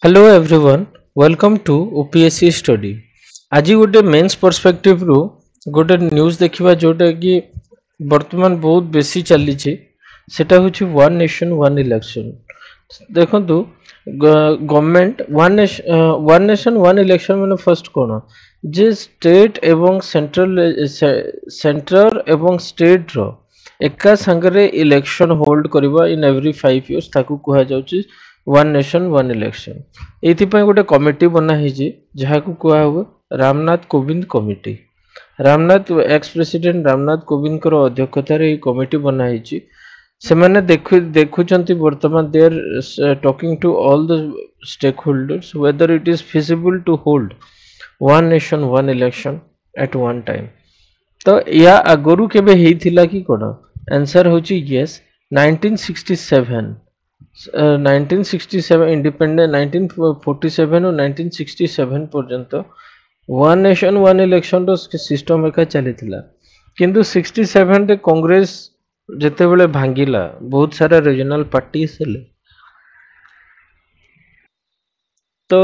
Hello everyone, welcome to OPSC study. आज गोटे mains perspective रु गोटे न्यूज देखिबा जोटा कि वर्तमान बहुत बेसी चली सेटा होची वन नेशन वन इलेक्शन। देखंतु government one nation one election माने फर्स्ट कोन जे स्टेट एवं सेंटर एवं स्टेट रो एका संगरे इलेक्शन होल्ड करबा इन एवरी 5 इयर्स ताकू कुहा जाउची वन नेशन वन इलेक्शन। एथिपाई गोटे कमिटी बना हिजी जहाकू कुहा हुए Ramnath Kovind committee. Ramnath ex president Ramnath Kovind कर अध्यक्षतार ये कमिटी बना हिजी। ସେମାନେ ଦେଖୁଛନ୍ତି ବର୍ତ୍ତମାନ they are talking to all the stakeholders whether it is feasible to hold one nation one election at one time। तो या आगरू केबे हेइथिला कि कोन आंसर होची यस 1967 1967 इंडिपेंडेंट 1947 और 1967 पर्यंत वन नेशन वन इलेक्शन रो सिस्टम एका चलीथिला किंतु 67 रे कांग्रेस जेते बेले भांगिला बहुत सारा रीजनल पार्टी हेले तो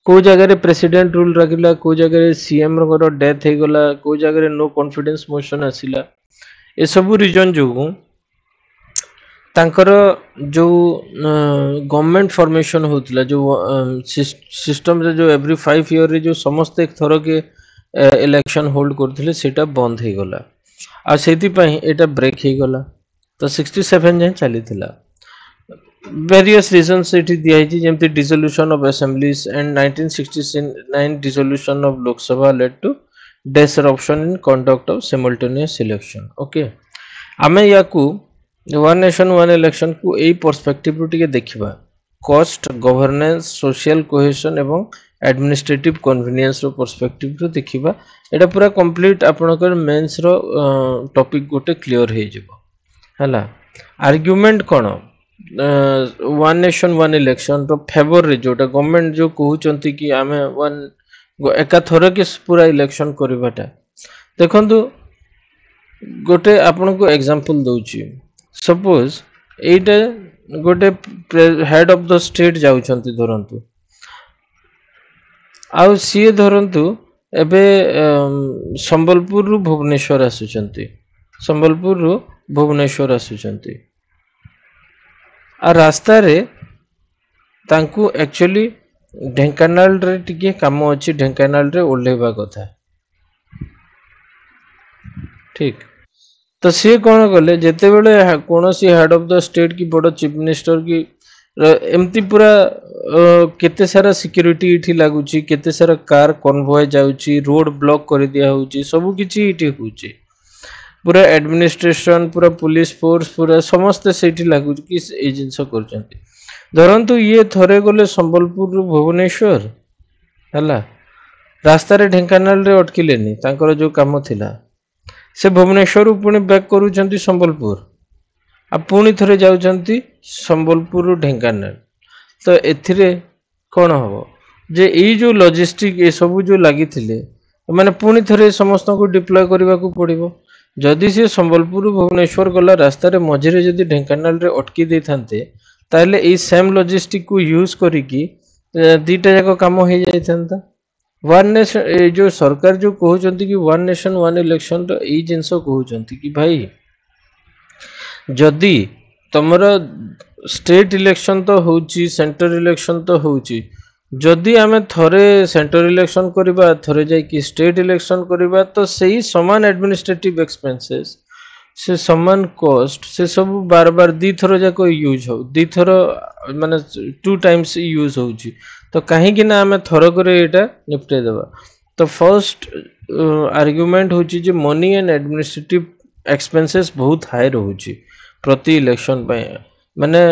को जगह प्रेसिडेंट रूल रखिला को जगह सीएम रो डेथ हे गला को जगह नो कॉन्फिडेंस मोशन आसिला ए सब रीजन जो तांकर जो गवर्नमेंट फॉर्मेशन होतिला जो सिस्टम रे जो एवरी 5 ईयर रे जो समस्त एक थरो के इलेक्शन होल्ड करथिले सेटा बंद हे गला आ सेति पई एटा ब्रेक हे गला तो 67 जाय चलीथिला वेरियस रीजंस एठी दिया है जेमति dissolution of assemblies and 1969 dissolution of Lok Sabha led to disruption in conduct of simultaneous election. Okay आमे याकू वन नेशन वन इलेक्शन को एई पर्सपेक्टिव रु टिके देखिबा कॉस्ट गवर्नेंस सोशल कोहेशन एवं एडमिनिस्ट्रेटिव कन्वीनियंस रो पर्सपेक्टिव रु देखिबा एटा पूरा कंप्लीट आपनकर मेंस रो टॉपिक गोटे क्लियर हे जिवो हला। आर्गुमेंट कोन वन नेशन वन इलेक्शन रो फेवर रे जोटा गवर्नमेंट जो कहउचंती कि आमे वन एका थोर के पूरा इलेक्शन करबाटा देखंतु गोटे आपन को एग्जांपल दउची सपोज एटा गोटे हेड ऑफ द स्टेट जाउचंती धरंतु आउ सी धरंतु एबे संबलपुर रु भुवनेश्वर आसुचंती संबलपुर रु भुवनेश्वर आसुचंती आ रास्ता रे तांकू एक्चुअली ढेंकानाल रे टिके काम अछि ढेंकानाल रे ओल्लेबा कथा ठीक तो सी कोन गले जेते बेले कोनोसी हेड ऑफ द स्टेट की बड़ चीफ मिनिस्टर की एमती पूरा केते सारा सिक्योरिटी इठी लागुची केते सारा कार कन्वॉय जाउची रोड ब्लॉक कर दिया होउची सब किछि इठी होउची पूरा एडमिनिस्ट्रेशन पूरा पुलिस फोर्स पूरा समस्त सेठी लागु कि ए जिंस करचंती धरंतु ये थरे गले संबलपुर रु भुवनेश्वर हला रास्ता रे ढेंकानाल रे अटकिलेनी तांकर जो काम थिला से भुवनेश्वर पुणी बैक करूचंती संबलपुर आ पुणी थरे जाउचंती संबलपुर रु ढेंकानाल तो एथिरे कोन हबो जे ई जो लॉजिस्टिक ए सब जो लागि थिले माने पुणी थरे समस्त को डिप्लॉय करबा को पड़िबो जदि से संबलपुर भुवनेश्वर गला रास्ता रे मझिरे जदि ढेंकानाल रे अटकी दे थांते ताले ए सेम लॉजिस्टिक को यूज करिकी दीटा जाको काम हो जाई थांता वन नेशन जो सरकार जो कहउचंती कि वन नेशन वन इलेक्शन तो ए जिंस कहउचंती कि भाई जदि तमरो स्टेट इलेक्शन तो होउची सेंटर इलेक्शन तो होउची जदि आमे थरे सेंटर इलेक्शन करिबा थरे जाय कि स्टेट इलेक्शन करिबा तो सही समान एडमिनिस्ट्रेटिव एक्सपेंसेस से समान कॉस्ट से सब बार बार दी थरो जाको यूज हो दी थरो माने टू टाइम्स यूज होउची तो काहे कि ना आमे थरो करे एटा निपटे देबा तो फर्स्ट आर्गुमेंट होची जे मनी एंड एडमिनिस्ट्रेटिव एक्सपेंसेस बहुत हाई रहउची प्रति इलेक्शन पे माने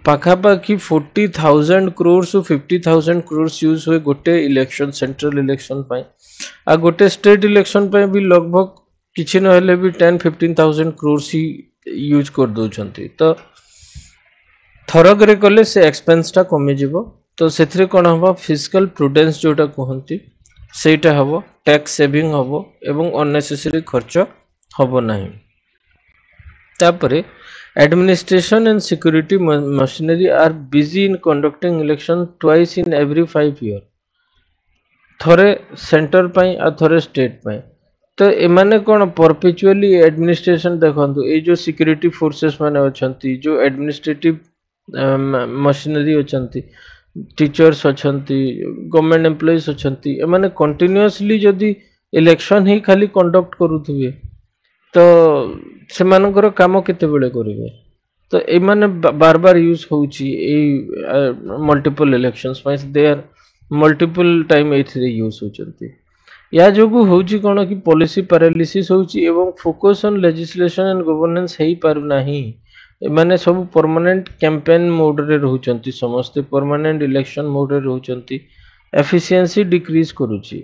पाखापाखि 40,000 crores 50,000 crores यूज हुए गोटे इलेक्शन सेंट्रल इलेक्शन पे आ गोटे स्टेट इलेक्शन पे भी लगभग किछि न हेले भी 10-15,000 crores ही यूज कर दोचंती तो थरक रे कले से एक्सपेंस ता कमी जिवो तो सेथरे कोन हबो फिजिकल प्रूडेंस जोटा कहंती सेटा हबो टैक्स सेविंग हबो एवं अननेसेसरी खर्च हबो नाही तापरे Administration and security machinery are busy in conducting election twice in every 5 years. थरे सेंटर पाई आ थरे स्टेट पाई तो एमाने कौन परपेचुअली एडमिनिस्ट्रेशन देखंतु ए जो सिक्योरिटी फोर्सेस माने अछंती जो एडमिनिस्ट्रेटिव मशीनरी अछंती टीचर्स अछंती गवर्नमेंट एम्प्लॉइज अछंती एमाने कंटीन्यूअसली जदी इलेक्शन ही खाली कंडक्ट करूथुबे तो सेमानकर काम केते बेले करिवे तो एमाने बार बार यूज होउची ए मल्टीपल इलेक्शंस पाई दे आर मल्टीपल टाइम एथिरे यूज होचंती या जोगु होउची कोन कि पॉलिसी पैरालिसिस होउची एवं focus on legislation and governance हेई पारु नाही माने सब परमानेंट कैंपेन मोड रे रहउचंती समस्त परमानेंट इलेक्शन मोड रे रहउचंती एफिशिएंसी डिक्रीज करूची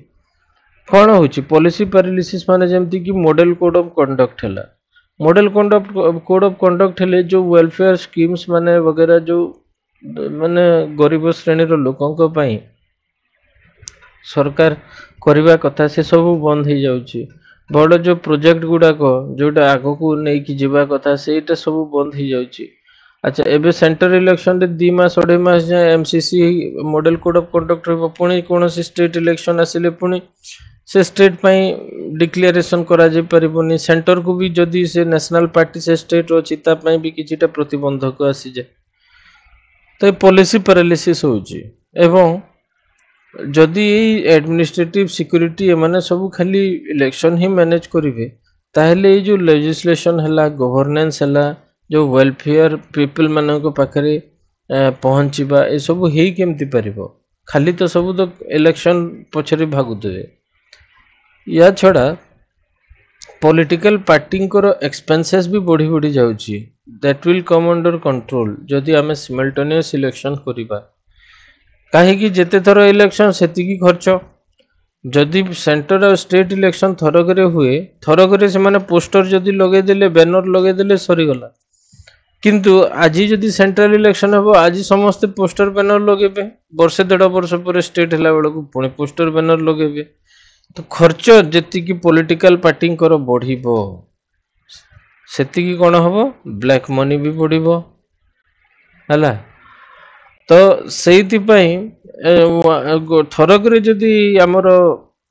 कोन होउची पॉलिसी पैरालिसिस माने जेमति कि मॉडल कोड ऑफ कंडक्ट हला मॉडल कोड ऑफ कंडक्ट हेले जो वेलफेयर स्कीम्स माने वगैरह जो माने गरीब श्रेणी रो लोकन को पई सरकार करबा कथा से सब बंद हो जाउची बड़ जो प्रोजेक्ट गुडा को जोटा आगो को नै कि जीवा कथा सेटा सब बंद हो जाउची अच्छा एबे सेंटर इलेक्शन रे 2 मास 2.5 मास जाय MCC model code of conduct रे पुणी कोन स्टेट इलेक्शन आसिले पुणी से स्टेट पई डिक्लेरेशन करा जे परिबोनी सेंटर को भी जदी से नेशनल पार्टी से स्टेट रो चिता पई भी किछिटा प्रतिबंधक आसी जे तो पॉलिसी पैरालिसिस होउची एवं जदि एडमिनिस्ट्रेटिव सिक्योरिटी माने सब खाली इलेक्शन ही मैनेज करिवे ताहले जो लेजिस्लेशन हला गवर्नेंस हला जो वेलफेयर पीपल माने को पाखरे पहुंचीबा ए सब हेई केमति परिबो खाली तो सब तो इलेक्शन पछरे भागुतबे या छडा पॉलिटिकल पार्टी को एक्सपेंसेस भी बढ़ी बढ़ी जाउची that will come under control जदि आमे सिमल्टेनियस इलेक्शन करिबा कहीं जिते थर इलेक्शन से खर्च जदि सेंटर और स्टेट इलेक्शन थरक हुए थरक से माने पोस्टर जदि लगेदेले बैनर लगेदेले सरीगला किंतु आज जदि सेंट्रल इलेक्शन हम आज समस्ते पोस्टर बैनर लगेबे वर्षे 1.5 वर्ष पर स्टेट है बेलू पुणी पोस्टर बैनर लगेबे तो खर्च जी पॉलिटिकल पार्टी बढ़िबो सेतिकी कौन हम ब्लैक मनी भी बढ़िबो हला तो सेति पई थरक रे जदि हमर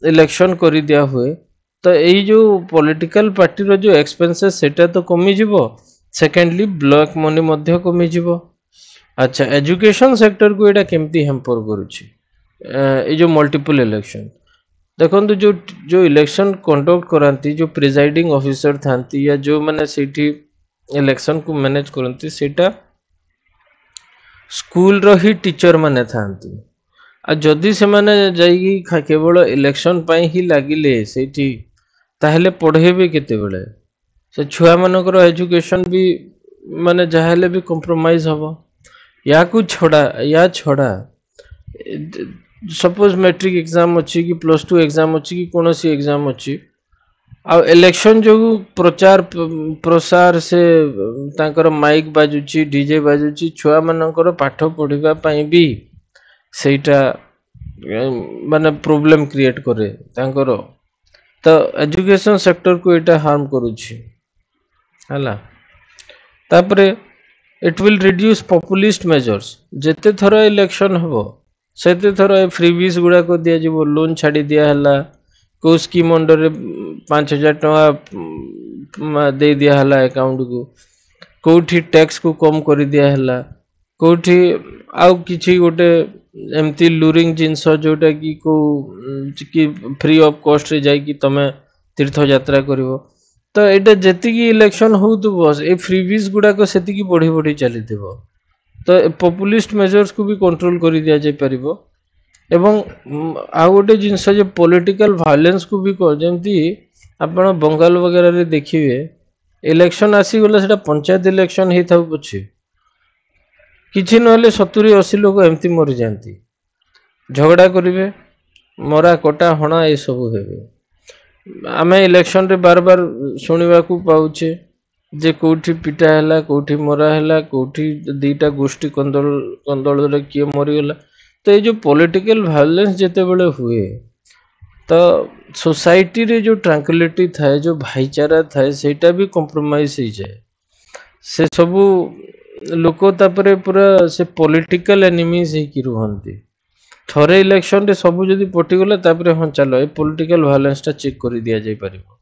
इलेक्शन करि दिया हुए तो यही जो पॉलिटिकल पार्टी रो जो एक्सपेंसेस सेटा तो कमी जिवो सेकेंडली ब्लैक मनी मध्य कमी जिवो अच्छा एजुकेशन सेक्टर को एटा केमती हेम्पर करूची ए जो मल्टीपल इलेक्शन देखो जो जो इलेक्शन कंडक्ट करांती जो प्रिजाइडिंग ऑफिसर थांती या जो माने सेठी इलेक्शन को मैनेज करंती सेटा स्कूल रो ही टीचर माने थांती आ जदि से माने जाई केवल इलेक्शन पाई ही लागिले सेठी ताहले पढ़ेबे केते बेले से छुआ मानकर एजुकेशन भी माने जाहले भी कंप्रोमाइज हबो या छड़ा सपोज मैट्रिक एग्जाम अच्छी कि +2 एग्जाम अच्छी कि कोनोसी एग्जाम अच्छी आ इलेक्शन जो प्रचार प्रसार से तांकर माइक बाजुची डीजे बाजुची छुआ मानकर पाठ पढ़िबा पई भी सेटा माने प्रॉब्लम क्रिएट करे तांकर तो एजुकेशन सेक्टर को एटा हार्म करूची हला तापरे it will reduce populist measures जेते थर इलेक्शन हबो सेते थर फ्रीबीज गुडा को दिया जीवो लोन छाड़ी दिया हला को स्कीम अंडर 5000 टका दे दिया हला अकाउंट को कोठी टैक्स को कम कर दिया हला कोठी आउ किछि गोटे एमती लूरिंग जिनस जोटा कि को कि फ्री ऑफ कॉस्ट रे जाई कि तमे तीर्थ यात्रा करिवो तो एटा जेति की इलेक्शन हो तो बस ए फ्रीबीज गुडा को सेति की बढ़ी बढ़ी चली देबो तो पॉपुलिस्ट मेजर्स को भी कंट्रोल कर दिया जाय परिबो एवं आ गोटे जिनस जे पॉलिटिकल वायलेंस को भी जमती आपण बंगाल वगैरह रे देखिए इलेक्शन आसी गला सेटा पंचायत इलेक्शन हे थाउ पछे किछि नहले 70-80 लोग एमती मरि जानती झगड़ा करिवे मरा कोटा हणा ए सब हेबे आमे इलेक्शन रे बार बार सुनिबा को पाउचे जे कोठी पिटा हला कोठी मरा हला कोठी दीटा गोष्ठी कंदल रे किए मरि गला तो ये जो पॉलिटिकल वायलेंस जेते बेले हुए तो सोसाइटी रे जो ट्रैंक्विलिटी थाए जो भाईचारा थाए सेटा भी कॉम्प्रोमाइज हो जाए से सबू लोक तापर पूरा से पॉलिटिकल एनिमीज ही रुहंती थरे इलेक्शन रे सबू जदि पटिगला तापर हाँ चलो ए पॉलिटिकल वायलेंस टा चेक कर दिया जाय परिबो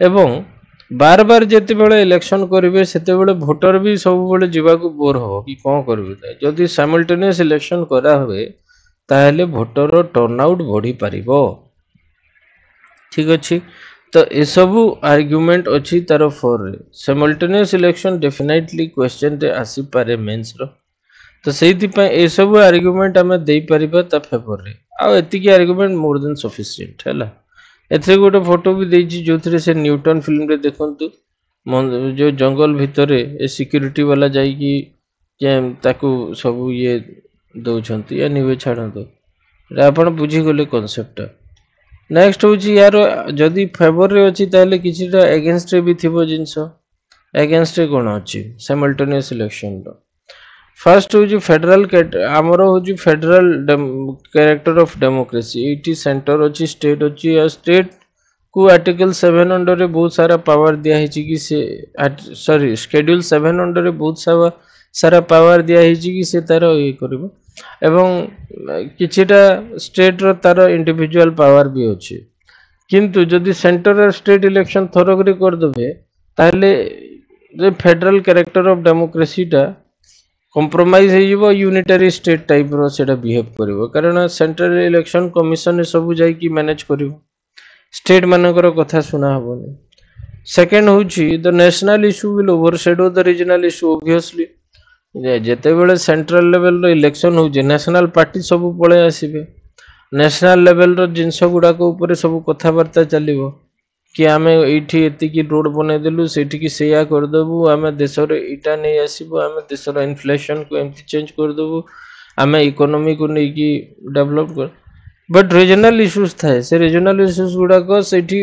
एवं बार बार जेते बेले इलेक्शन करिवे सेते बेले वोटर भी सब बेले जीवा को बोर हो कि कोन करबे जदि साइमल्टेनियस इलेक्शन करा हुए ताहले वोटर टर्नआउट बढ़ी पारिबो ठीक अछि तो ए सबु आर्गुमेंट अछि तार फोर रे साइमल्टेनियस इलेक्शन डेफिनेटली क्वेश्चन रे आसी पारे मेंस रो तो सेति पय ए सबु आर्गुमेंट हमें देई परिबा ता फेवर रे आ एति की आर्गुमेंट मोर देन सफिशिएंट हैला एथे गोटे फोटो भी देछि जोथरे से न्यूटन फिल्म रे देखंतु जो जंगल भितरे ए सिक्योरिटी वाला जाई की के ताकू सब ये दउछंती या निवे छाडंतो आपण बुझी गले कांसेप्ट नेक्स्ट होची यार जदि फेवर रे अछि ताले किछिटा अगेंस्ट रे भी थिबो जिंस अगेंस्ट रे कोन अछि साइमल्टेनियस इलेक्शन रो फर्स्ट होची फेडरल हमर होची federal character of democracy eighty centre अछि स्टेट अछि या स्टेट को आर्टिकल 7 अंडर रे बहुत सारा पावर दिया हिची कि से सॉरी शेड्यूल 7 अंडर रे बहुत सारा पावर दिया हिची कि से तार ए करबो एवं किछिटा स्टेट रो तार इंडिविजुअल पावर भी अछि किंतु जदि सेंटर और स्टेट इलेक्शन थरगरी कर देबे ताले जे फेडरल कैरेक्टर ऑफ डेमोक्रेसी टा कंप्रोमाइज हो जीवो यूनिटरी स्टेट टाइप रो सेटा बिहेव करिवो कारण सेंट्रल इलेक्शन कमिशन सब जाई की मैनेज करिवो स्टेट मानकर कथा सुना हबोनी सेकंड होची the national issue will overshadow the regional issue obviously जेते बेले सेंट्रल लेवल रो इलेक्शन हो जे नेशनल पार्टी सब पळे आसीबे नेशनल लेवल रो जिंस गुडा को ऊपर सब कथा वार्ता चलिवो कि आमे एठी एति की रोड बने देलु सेठी की सेया कर देबु आमे देश रे इटा नै आसीबो आमे देश रो इन्फ्लेशन को एमति चेंज कर देबु आमे इकोनॉमी को नै की डेवलप कर बट रीजनल इश्यूज थाए से रीजनल इश्यूज गुडा को सेठी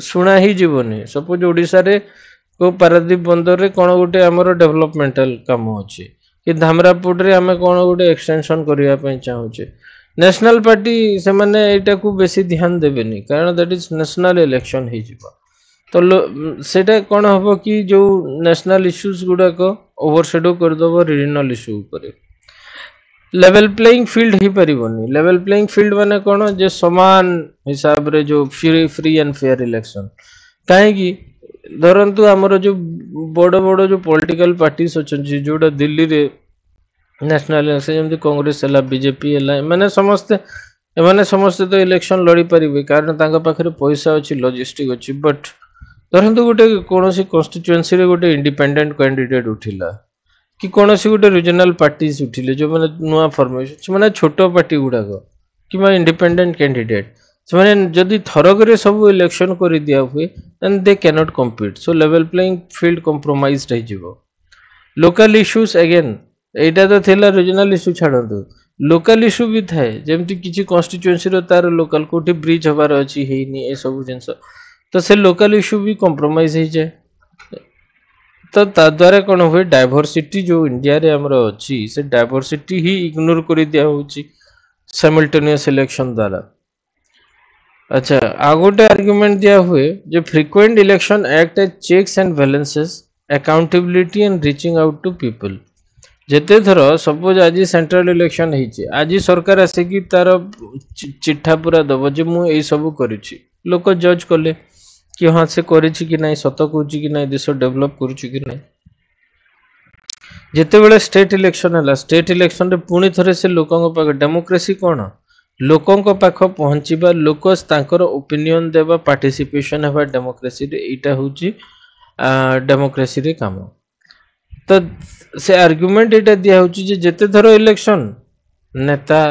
सुना ही जीवनी सपोज ओडिसा रे को पारादीप बंदर रे कोन गोटे हमर डेवलपमेंटल काम अछि कि धामरापुर रे हमें कोन गोटे एक्सटेंशन करिया पय चाहूचे नेशनल पार्टी से माने एटा को बेसी ध्यान देबेनी कारण दैट इज नेशनल इलेक्शन ही जीवा तो सेटा कोन हबो कि जो नेशनल इश्यूज गुडा को ओवरशैडो कर दबो रीजनल इश्यू ऊपर लेवल प्लेइंग फील्ड ही परिबोनी लेवल प्लेइंग फील्ड माने कोन जे समान हिसाब रे जो फ्री एंड फेयर इलेक्शन काहे कि धरंतु हमर जो बड़ बड़ जो पॉलिटिकल पार्टीज अछन जोडा दिल्ली रे नेशनल इलेक्शन जेमति कांग्रेस हला बीजेपी हला माने समस्त तो इलेक्शन लड़ी परिबे कारण तांका पाखरे पैसा अछि लॉजिस्टिक अछि बट धरंतु गोटे कोनोसी कॉन्स्टिट्यूएंसी रे गोटे इंडिपेंडेंट कैंडिडेट उठिला कि कोनोसी गोटे रीजनल पार्टीज उठिले जो माने नुवा फॉर्मेशन माने छोटो पार्टी गुडा को कि माने इंडिपेंडेंट कैंडिडेट माने जदि थरगरे सब इलेक्शन करि दिया हुए and they can not compete so level playing field compromised रहि जिवो लोकल इश्यूज अगेन एटा तो थिला रीजनल इश्यू छाडंतु लोकल इश्यू भी थाए जेमति किछि कॉन्स्टिट्यूएंसी रो तार लोकल कोठी ब्रिज हबार अछि हेनी ए सब जिंस तो से लोकल इश्यू भी कंप्रोमाइज हो जाए तो ता द्वारा कोन होय डाइवर्सिटी जो इंडिया रे हमरो अछि से डाइवर्सिटी ही इग्नोर करि दिया होछि साइमल्टेनियस इलेक्शन द्वारा अच्छा आगोटे आर्गुमेंट दिया हुए जो frequent election act as checks and balances accountability and reaching out to people जेते थर सपोज आज सेंट्रल इलेक्शन होइछे आज सरकार आसे कि तार चिट्ठा पूरा दबो जे मु ए सब करिछि लोक जज कले कि हां से करिछि कि नै सत कहूछि कि नै देश डेवलप करूछि कि नै जेते बेले स्टेट इलेक्शन हला स्टेट इलेक्शन रे पुणी थरे से लोकन पाख डेमोक्रेसी कोन लोकन को पाख पहुंचीबा लोक तांकर ओपिनियन देबा पार्टिसिपेशन हेबा डेमोक्रेसी रे एटा होछि डेमोक्रेसी रे काम तो से आर्गुमेंट एटा दिया होछि जे जेते थर इलेक्शन नेता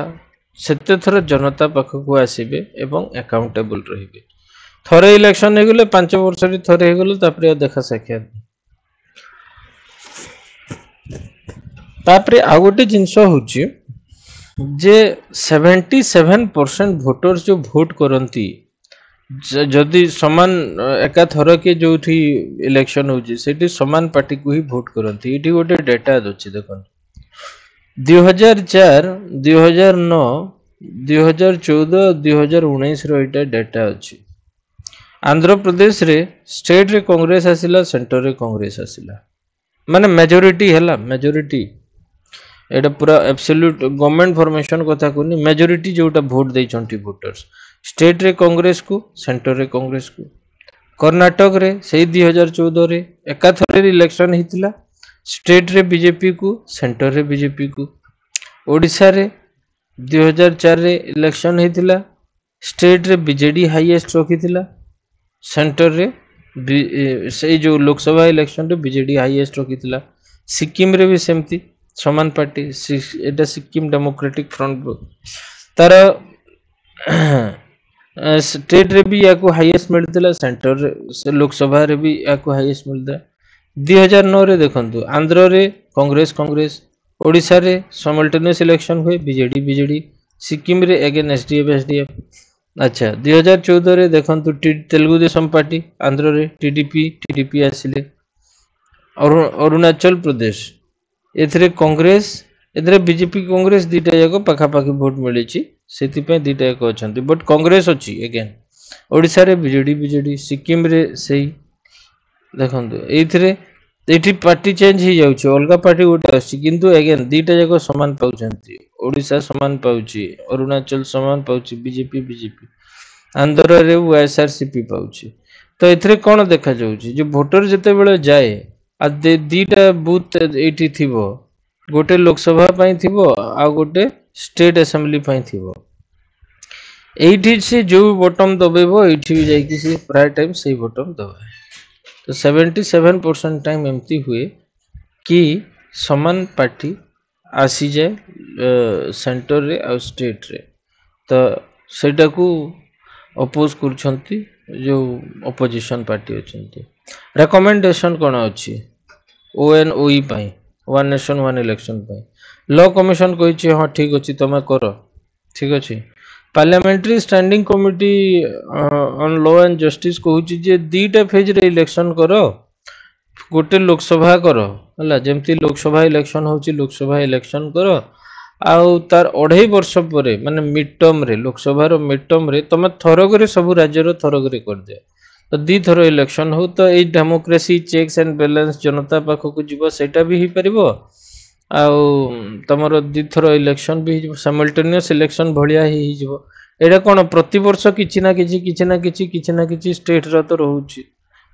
सेते थर जनता पाख को आसीबे एवं अकाउंटेबल रहिबे थरे इलेक्शन हे गेले 5 वर्ष रे थरे हे गेले तापरे देखा साक्षात तापरे आ गोटे जिंस होछि जे 77% वोटर्स जो वोट करंती जदि समान एका थर के जो थी इलेक्शन होछि सेठी समान पार्टी को ही वोट करंती एठी गोटे डाटा अछि देखन 2004 2009 2014 2019 रो एटा डाटा अछि आंध्र प्रदेश रे स्टेट रे कांग्रेस आसिला सेंटर रे कांग्रेस आसिला माने मेजोरिटी हैला मेजोरिटी एटा पूरा एब्सोल्यूट गवर्नमेंट फॉर्मेशन कथा कोनी मेजोरिटी जोटा वोट दे चंटी वोटर्स स्टेट रे कांग्रेस को सेंटर रे कांग्रेस को कर्नाटक रे सही 2014 रे एकाथरे इलेक्शन हितला स्टेट रे बीजेपी को सेंटर रे बीजेपी को ओडिशा रे 2004 रे इलेक्शन हितला स्टेट रे बीजेडी हाईएस्ट रखिथिला सेंटर रे से जो लोकसभा इलेक्शन रे बीजेडी हाईएस्ट रखिथिला सिक्किम रे भी सेमती समान पार्टी एटा सिक्किम डेमोक्रेटिक फ्रंट तार स्टेट रे भी या को हाईएस्ट मिलथिला सेंटर रे से लोकसभा रे भी या को हाईएस्ट मिलदा 2009 रे देखंतु आंध्र रे कांग्रेस कांग्रेस ओडिशा रे साइमल्टेनियस इलेक्शन हुए बीजेडी बीजेडी सिक्किम रे अगेन एसडीएफ अच्छा 2014 रे देखंतु तेलुगु देशम पार्टी आंध्र रे टीडीपी आसिले और अरुणाचल प्रदेश एथरे कांग्रेस एथरे बीजेपी कांग्रेस दीटा जाको पाखा पाखी वोट मिली छी सेति पे दीटा जाको अछंती बट कांग्रेस अछि अगेन ओडिसा रे बीजेडी सिक्किम रे सही देखंतु एथरे एठी पार्टी चेंज ही जाउछ अलगा पार्टी गोटे अछि किंतु अगेन दीटा जाको समान पाउछंती ओडिसा समान पाउची अरुणाचल समान पाउची बीजेपी आंध्र रे वाईएसआरसीपी पाउची तो एथरे कोन देखा जाउची जे वोटर जते बेले जाए आ दीटा बूथ एठी थिबो गोटे लोकसभा पाई थिबो आ गोटे स्टेट असेंबली पाई थिबो एठी से जो बटन दबेबो एठी भी जाई कि से प्राय टाइम सही बटन दबे तो 77% टाइम एमती हुए कि समान पार्टी आसी जाए सेंटर रे आ स्टेट रे तो सेटा को अपोज करछंती जो अपोजिशन पार्टी अछंती रिकमेंडेशन कोन अछि ओएनओई पाई वन नेशन वन इलेक्शन पाई लॉ कमिशन कहिछि हां ठीक अछि तमे करो ठीक अछि parliamentary standing committee on law and justice कहूछि जे दीटा फेज रे इलेक्शन करो गोटे लोकसभा करो हला जेमती लोकसभा इलेक्शन होछि लोकसभा इलेक्शन करो आउ तार 2.5 वर्ष परे माने मिड टर्म रे लोकसभा रो मिड टर्म रे तमे थरक रे सब राज्य रो थरक रे कर दे तो दी थरो इलेक्शन हो तो ए डेमोक्रेसी चेक्स एंड बैलेंस जनता पाखो को जीव सेटा भी ही परिबो आउ तमरो दी थरो इलेक्शन भी साइमल्टेनियस इलेक्शन भलिया ही जीव एडा कोन प्रति वर्ष किछि ना किछि स्टेट रो तो रहउची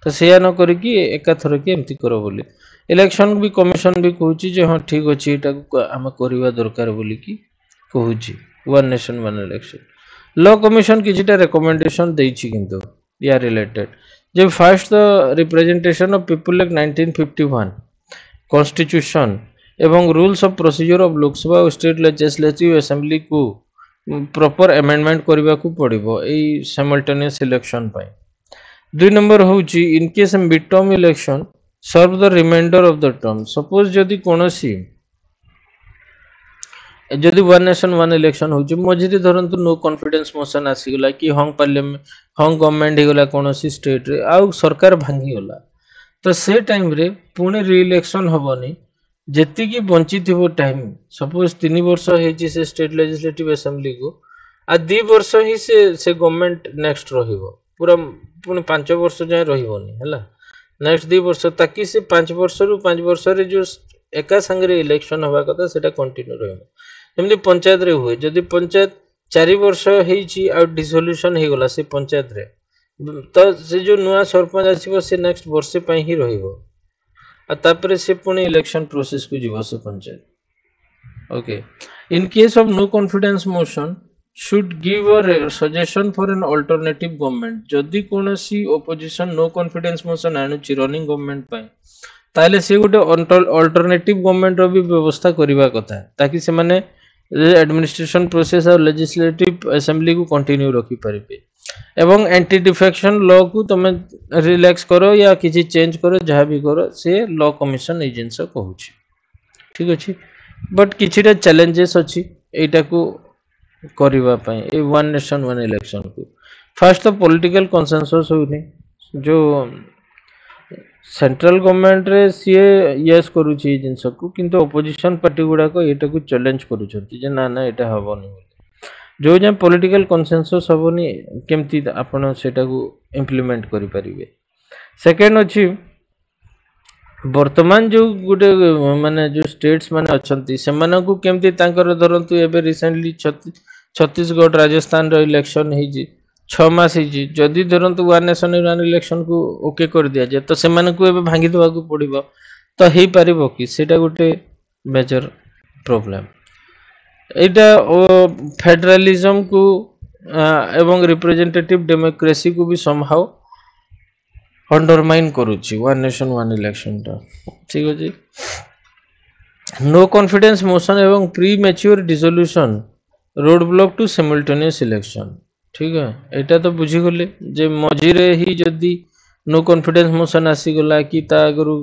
तो सेया न करी कि एका थरो कि एमती करो बोली इलेक्शन भी कमिशन भी कहूची जे हां ठीक अछि एटा को हम करबा दरकार बोली कि कहूची one nation one election law commission किछिटा रिकमेंडेशन देछि किंतु या रिलेटेड जब first the representation of people act 1951 constitution एवं rules of procedure of Lok Sabha और स्टेट लेजिस्लेटिव असेंबली को प्रॉपर अमेंडमेंट करबा को पड़िबो ए साइमल्टेनियस इलेक्शन पाई दुई नंबर होची in case mid term election serve the reminder of the term suppose जदि कोनोसी जदि वन नेशन वन इलेक्शन होची मझिरे धरंतु नो कॉन्फिडेंस मोशन आसी गला कि हंग पार्लियामेंट हंग गवर्नमेंट हे गला कोनोसी स्टेट रे आ सरकार भांगी गला तो से टाइम रे पुणे रि इलेक्शन होबनी जेति की बंची थिबो टाइम सपोज 3 वर्ष हेची से स्टेट लेजिस्लेटिव असेंबली को आ 2 वर्ष ही से गवर्नमेंट नेक्स्ट रहिबो पूरा पुणे 5 वर्ष जाय रहिबोनी हला नेक्स्ट 2 वर्ष ताकि से 5 वर्ष रु 5 वर्ष रे जो एका संगे इलेक्शन होबा कथा सेटा कंटिन्यू रहबो जेमति पंचायत रे हुए जदि पंचायत 4 वर्ष हेची आ डिसोल्यूशन हे गला से पंचायत रे तो से जो नुआ सरपंच आसीबो से नेक्स्ट वर्ष पे ही रहिबो आ तापरे से पुणे इलेक्शन प्रोसेस को जीवा से panchayat okay in case of no confidence motion should give a suggestion for an alternative government जदि कोनोसी ओपोजिशन नो कॉन्फिडेंस मोशन आनुची रनिंग गवर्नमेंट पाए ताले से गोटे अल्टरनेटिव गवर्नमेंट रो भी व्यवस्था करिवा कथा ताकि से माने एडमिनिस्ट्रेशन प्रोसेस और लेजिस्लेटिव असेंबली को कंटिन्यू रखी परिबे एवं एंटी डिफेक्शन लॉ को तमे रिलैक्स करो या किसी चेंज करो जहाँ भी करो से लॉ कमिशन ए जिनस कहूची ठीक अछि बट किछिटा चैलेंजेस अछि एटा को करिवा पई ए वन नेशन वन इलेक्शन को फर्स्ट तो पॉलिटिकल कंसेंसस होनी जो सेंट्रल गवर्नमेंट रे सीए यस करूची जिनस को किंतु ऑपोजिशन पार्टी गुडा को एटा को चैलेंज करूछंती जे ना ना एटा हबोनी जो जाए पॉलिटिकल कंसेंसस हेनी केमती आपण सेटा को इम्प्लीमेंट करि परिबे। सेकेंड अछि वर्तमान जो गोटे माने जो स्टेट्स माने अछंती सेमान को केमती तांकर धरंतु एबे रिसेंटली छत्तीसगढ़ राजस्थान रो इलेक्शन हेजी 6 मास हेजी जदि धरंतु वन नेशन वन इलेक्शन को ओके कर दिया जाए तो सेमान को एबे भांगी देबा को पड़िबो तो हेई पारिबो कि सेटा गोटे मेजर प्रॉब्लम एटा फेडरलिज्म को एवं रिप्रेजेंटेटिव डेमोक्रेसी को भी समहाउ अंडरमाइन करुच्ची वन नेशन वन इलेक्शन टा ठीक अछि। नो कॉन्फिडेंस मोशन एवं premature dissolution road block to simultaneous election ठीक है एटा तो बुझी गले जे मझिरे ही जदी नो कॉन्फिडेंस मोशन आसी गला कि ता अगरु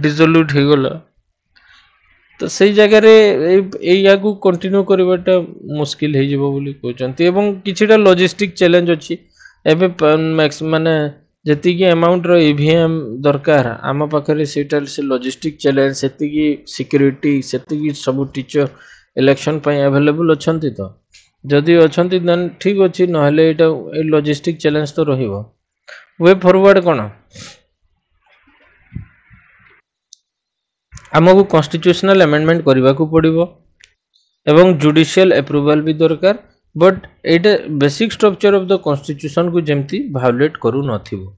डिसोल्यूट हो गला तो सही जगह रे एया को कंटिन्यू करबाटा मुश्किल हे जेबो बोली कहचंती एवं किछिटा लॉजिस्टिक चैलेंज अछि एबे मैक्स माने जति की अमाउंट रो ईवीएम दरकार आम पाखरे सेटा से लॉजिस्टिक चैलेंज सेति की सिक्योरिटी सेति की सब टीचर इलेक्शन पय अवेलेबल अछंती तो जदि अछंती देन ठीक अछि नहले एटा लॉजिस्टिक चैलेंज तो रहिबो। वे फॉरवर्ड कोन आमको कॉन्स्टिट्यूशनल अमेंडमेंट करबा को पड़िबो एवं जुडिशियल अप्रूवल भी दरकार but Etah basic structure of the constitution को जेमती वायोलेट करू नथिबो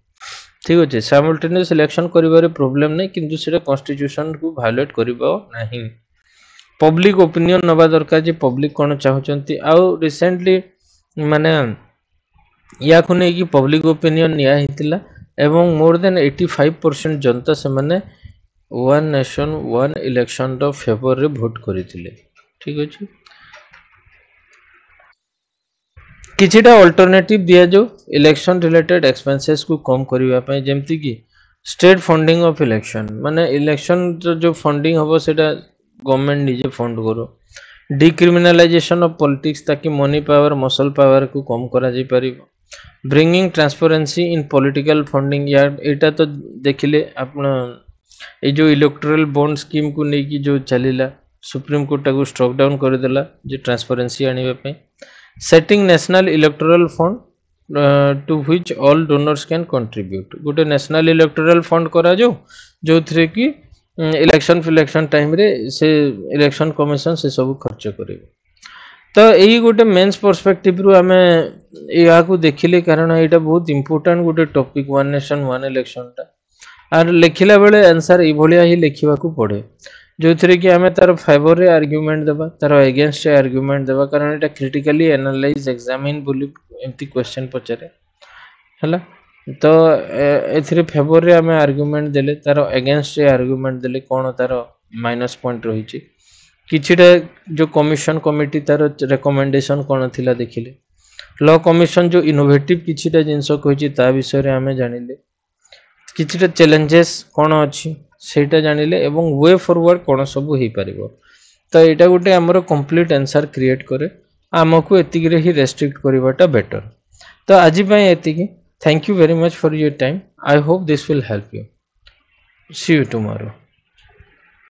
ठीक अछि। साइमल्टेनियस इलेक्शन करिवारे प्रॉब्लम नै किंतु सेटा कॉन्स्टिट्यूशन को वायोलेट करिबो नाही। पब्लिक ओपिनियन नबा दरकार जे पब्लिक कोन चाहचंती आ रिसेंटली माने या को नै कि पब्लिक ओपिनियन निया हितला एवं मोर देन 85% जनता से माने वन नेशन वन इलेक्शन रो फेवर रे वोट करिथिले ठीक अछि। किछिटा अल्टरनेटिव दिया जो इलेक्शन रिलेटेड एक्सपेंसेस को कम करबा पय जेमति कि स्टेट फंडिंग ऑफ इलेक्शन माने इलेक्शन जो फंडिंग होबो सेटा गवर्नमेंट निजे फंड करो डिक्रिमिनलाइजेशन ऑफ पॉलिटिक्स ताकि मनी पावर मसल पावर को कम करा जाय परिबो bringing transparency in political funding या एटा तो देखिले आपण ए जो इलेक्टोरल बॉन्ड स्कीम को नै कि जो चलिला सुप्रीम कोर्ट को स्ट्रक डाउन कर देला जे ट्रांसपेरेंसी आनिबा पय setting national electoral fund to which all donors can contribute गोटे नेशनल इलेक्टोरल फंड करा जो थ्रे कि इलेक्शन टाइम रे से इलेक्शन कमिशन से सब खर्च करे तो यही गोटे मेंस पर्सपेक्टिव रु आमे या को देखिले कारण एटा बहुत इंपोर्टेंट गोटे topic one nation one election टा आर लिखिला बेले आंसर ई भलिया ही लिखिबा को पड़े जो थ्रे कि आमे तार फेवर रे आर्गुमेंट देबा तार अगेंस्ट रे आर्गुमेंट देबा कारण एटा क्रिटिकली एनालाइज एग्जामिन बोली एमती क्वेश्चन पचरे हला तो एथरे फेवर रे आमे आर्गुमेंट देले तार अगेंस्ट रे आर्गुमेंट देले कोन तार माइनस पॉइंट रही छि किछिटा जो कमिशन कमिटी तार रिकमेंडेशन कोन थिला देखिले लॉ कमिशन जो इनोवेटिव किछिटा जिंस कहिछि ता विषय रे आमे जानिले किछिटा चैलेंजेस कोन अछि सेटा जानिले एवं वे फॉरवर्ड कोन सब होई परिबो तो एटा गोटे हमरो कंप्लीट आंसर क्रिएट करे हमको एतिक रे ही रेस्ट्रिक्ट करबाटा बेटर तो आज पय एतिक thank you very much for your time I hope this will help you see you tomorrow.